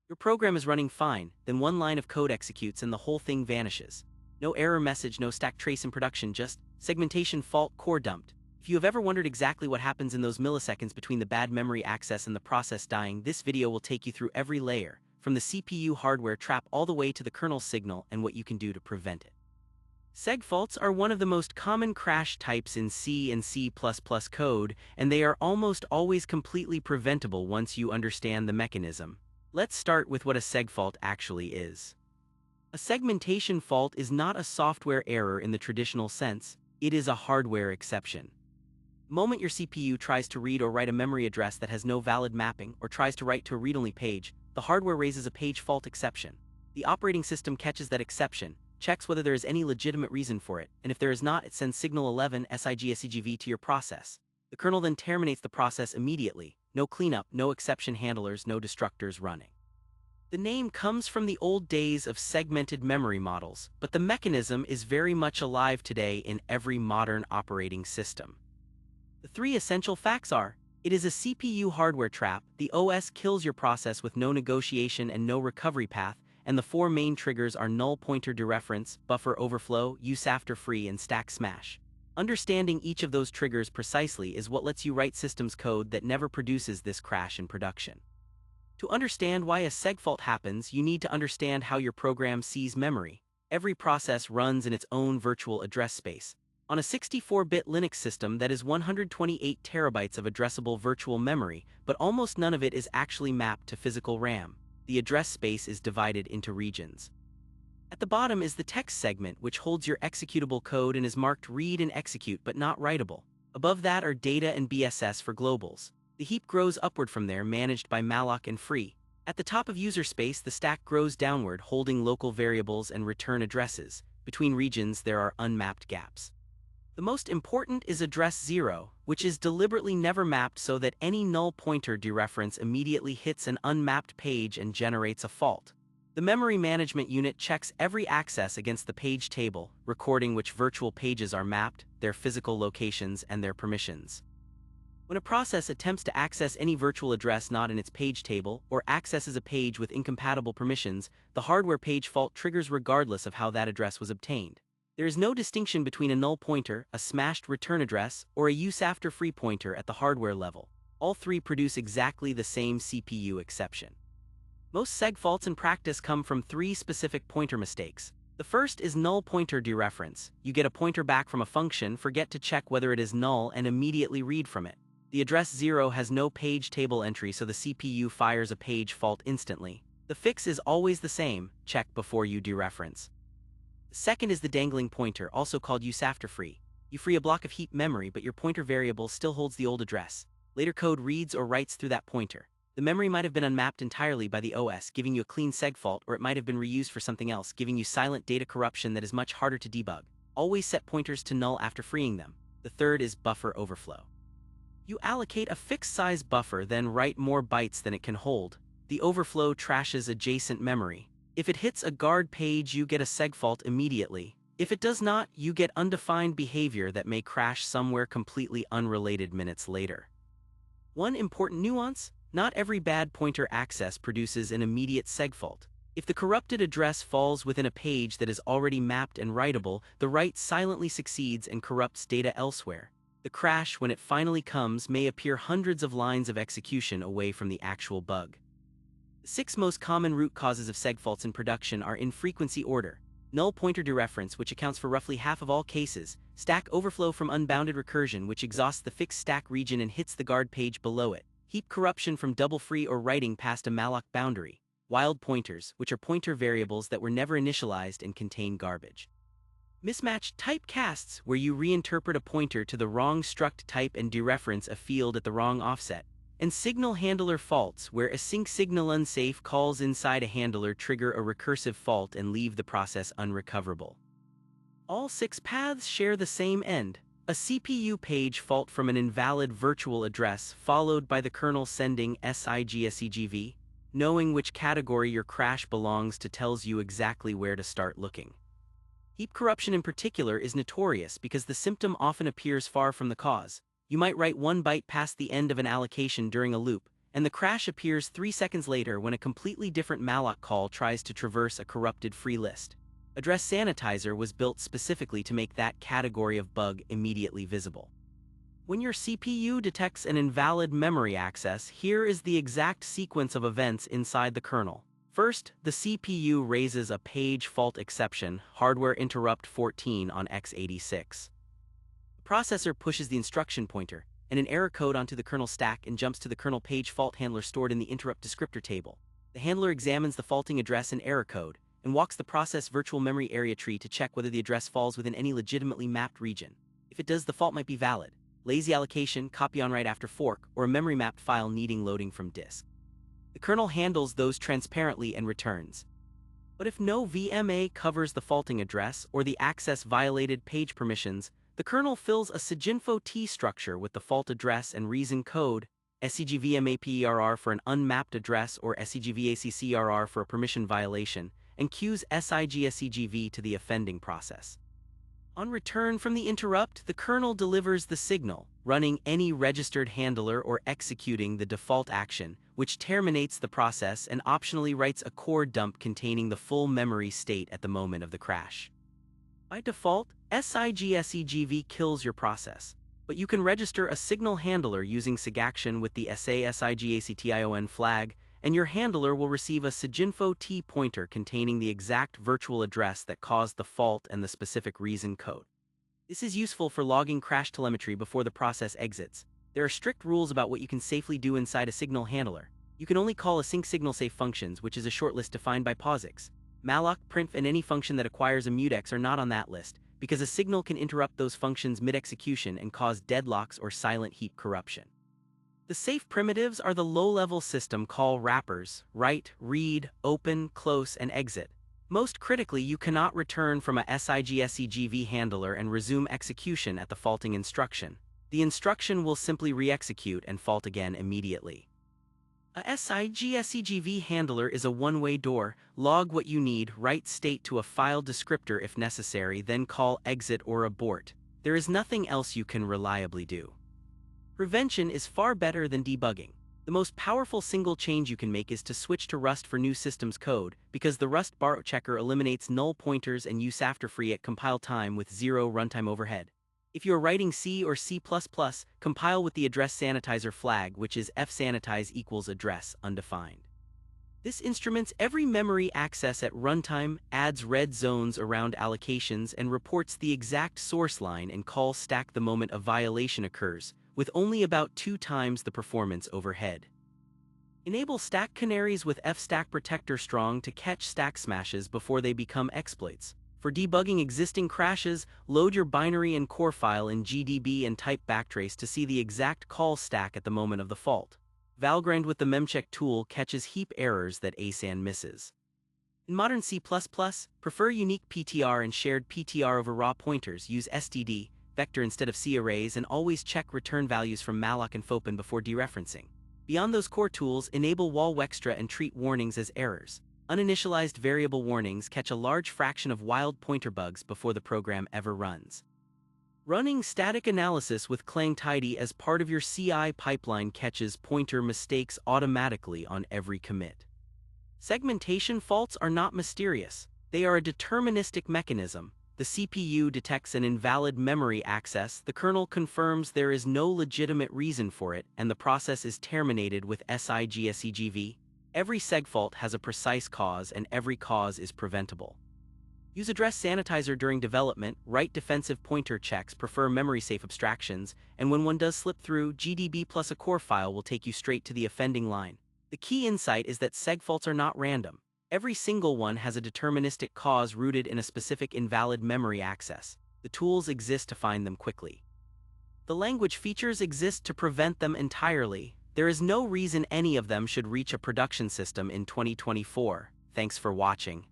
Your program is running fine, then one line of code executes and the whole thing vanishes. No error message, no stack trace in production, just segmentation fault core dumped. If you have ever wondered exactly what happens in those milliseconds between the bad memory access and the process dying, this video will take you through every layer, from the CPU hardware trap all the way to the kernel signal and what you can do to prevent it. Segfaults are one of the most common crash types in C and C++ code, and they are almost always completely preventable once you understand the mechanism. Let's start with what a segfault actually is. A segmentation fault is not a software error in the traditional sense, it is a hardware exception. The moment your CPU tries to read or write a memory address that has no valid mapping or tries to write to a read-only page, the hardware raises a page fault exception. The operating system catches that exception, checks whether there is any legitimate reason for it, and if there is not, it sends signal 11 SIGSEGV to your process. The kernel then terminates the process immediately, no cleanup, no exception handlers, no destructors running. The name comes from the old days of segmented memory models, but the mechanism is very much alive today in every modern operating system. The three essential facts are: it is a CPU hardware trap, the OS kills your process with no negotiation and no recovery path, and the four main triggers are null pointer dereference, buffer overflow, use after free, and stack smash. Understanding each of those triggers precisely is what lets you write systems code that never produces this crash in production. To understand why a segfault happens, you need to understand how your program sees memory. Every process runs in its own virtual address space. On a 64-bit Linux system, that is 128 terabytes of addressable virtual memory, but almost none of it is actually mapped to physical RAM. The address space is divided into regions. At the bottom is the text segment, which holds your executable code and is marked read and execute but not writable. Above that are data and BSS for globals. The heap grows upward from there, managed by malloc and free. At the top of user space, the stack grows downward, holding local variables and return addresses. Between regions, there are unmapped gaps. The most important is address 0, which is deliberately never mapped so that any null pointer dereference immediately hits an unmapped page and generates a fault. The memory management unit checks every access against the page table, recording which virtual pages are mapped, their physical locations, and their permissions. When a process attempts to access any virtual address not in its page table, or accesses a page with incompatible permissions, the hardware page fault triggers regardless of how that address was obtained. There is no distinction between a null pointer, a smashed return address, or a use after free pointer at the hardware level. All three produce exactly the same CPU exception. Most segfaults in practice come from three specific pointer mistakes. The first is null pointer dereference. You get a pointer back from a function, forget to check whether it is null, and immediately read from it. The address 0 has no page table entry, so the CPU fires a page fault instantly. The fix is always the same: check before you dereference. The second is the dangling pointer, also called use after free. You free a block of heap memory, but your pointer variable still holds the old address. Later code reads or writes through that pointer. The memory might have been unmapped entirely by the OS, giving you a clean segfault, or it might have been reused for something else, giving you silent data corruption that is much harder to debug. Always set pointers to null after freeing them. The third is buffer overflow. You allocate a fixed size buffer, then write more bytes than it can hold. The overflow trashes adjacent memory. If it hits a guard page, you get a segfault immediately. If it does not, you get undefined behavior that may crash somewhere completely unrelated minutes later. One important nuance: not every bad pointer access produces an immediate segfault. If the corrupted address falls within a page that is already mapped and writable, the write silently succeeds and corrupts data elsewhere. The crash, when it finally comes, may appear hundreds of lines of execution away from the actual bug. The 6 most common root causes of segfaults in production are in frequency order: null pointer dereference, which accounts for roughly half of all cases; stack overflow from unbounded recursion, which exhausts the fixed stack region and hits the guard page below it; heap corruption from double free or writing past a malloc boundary; wild pointers, which are pointer variables that were never initialized and contain garbage; mismatched type casts, where you reinterpret a pointer to the wrong struct type and dereference a field at the wrong offset; and signal handler faults, where async signal unsafe calls inside a handler trigger a recursive fault and leave the process unrecoverable. All 6 paths share the same end: a CPU page fault from an invalid virtual address, followed by the kernel sending SIGSEGV. Knowing which category your crash belongs to tells you exactly where to start looking. Heap corruption in particular is notorious because the symptom often appears far from the cause. You might write 1 byte past the end of an allocation during a loop, and the crash appears 3 seconds later when a completely different malloc call tries to traverse a corrupted free list. Address Sanitizer was built specifically to make that category of bug immediately visible. When your CPU detects an invalid memory access, here is the exact sequence of events inside the kernel. First, the CPU raises a page fault exception, hardware interrupt 14 on x86. The processor pushes the instruction pointer and an error code onto the kernel stack and jumps to the kernel page fault handler stored in the interrupt descriptor table. The handler examines the faulting address and error code and walks the process virtual memory area tree to check whether the address falls within any legitimately mapped region. If it does, the fault might be valid: lazy allocation, copy on write after fork, or a memory mapped file needing loading from disk. The kernel handles those transparently and returns. But if no VMA covers the faulting address or the access violated page permissions, the kernel fills a SIGINFO T structure with the fault address and reason code, SIGVMAPERR for an unmapped address or SIGVACCRR for a permission violation, and queues SIGSEGV to the offending process. On return from the interrupt, the kernel delivers the signal, running any registered handler or executing the default action, which terminates the process and optionally writes a core dump containing the full memory state at the moment of the crash. By default, SIGSEGV kills your process, but you can register a signal handler using SIGAction with the SIGACTION flag, and your handler will receive a SIGINFO T pointer containing the exact virtual address that caused the fault and the specific reason code. This is useful for logging crash telemetry before the process exits. There are strict rules about what you can safely do inside a signal handler. You can only call async signal safe functions, which is a short list defined by POSIX. Malloc, printf, and any function that acquires a mutex are not on that list, because a signal can interrupt those functions mid-execution and cause deadlocks or silent heap corruption. The safe primitives are the low-level system call wrappers: write, read, open, close, and exit. Most critically, you cannot return from a SIGSEGV handler and resume execution at the faulting instruction. The instruction will simply re-execute and fault again immediately. A SIGSEGV handler is a one-way door: log what you need, write state to a file descriptor if necessary, then call exit or abort. There is nothing else you can reliably do. Prevention is far better than debugging. The most powerful single change you can make is to switch to Rust for new systems code, because the Rust borrow checker eliminates null pointers and use after free at compile time with zero runtime overhead. If you are writing C or C++, compile with the address sanitizer flag, which is fsanitize equals address undefined. This instruments every memory access at runtime, adds red zones around allocations, and reports the exact source line and call stack the moment a violation occurs, with only about 2 times the performance overhead. Enable stack canaries with fstack protector strong to catch stack smashes before they become exploits. For debugging existing crashes, load your binary and core file in GDB and type backtrace to see the exact call stack at the moment of the fault. Valgrind with the memcheck tool catches heap errors that ASan misses. In modern C++, prefer unique PTR and shared PTR over raw pointers, use std, vector instead of C arrays, and always check return values from malloc and fopen before dereferencing. Beyond those core tools, enable wall-wextra and treat warnings as errors. Uninitialized variable warnings catch a large fraction of wild pointer bugs before the program ever runs. Running static analysis with Clang Tidy as part of your CI pipeline catches pointer mistakes automatically on every commit. Segmentation faults are not mysterious. They are a deterministic mechanism. The CPU detects an invalid memory access, the kernel confirms there is no legitimate reason for it, and the process is terminated with SIGSEGV. Every segfault has a precise cause, and every cause is preventable. Use address sanitizer during development, write defensive pointer checks, prefer memory-safe abstractions, and when one does slip through, GDB plus a core file will take you straight to the offending line. The key insight is that segfaults are not random. Every single one has a deterministic cause rooted in a specific invalid memory access. The tools exist to find them quickly. The language features exist to prevent them entirely. There is no reason any of them should reach a production system in 2024. Thanks for watching.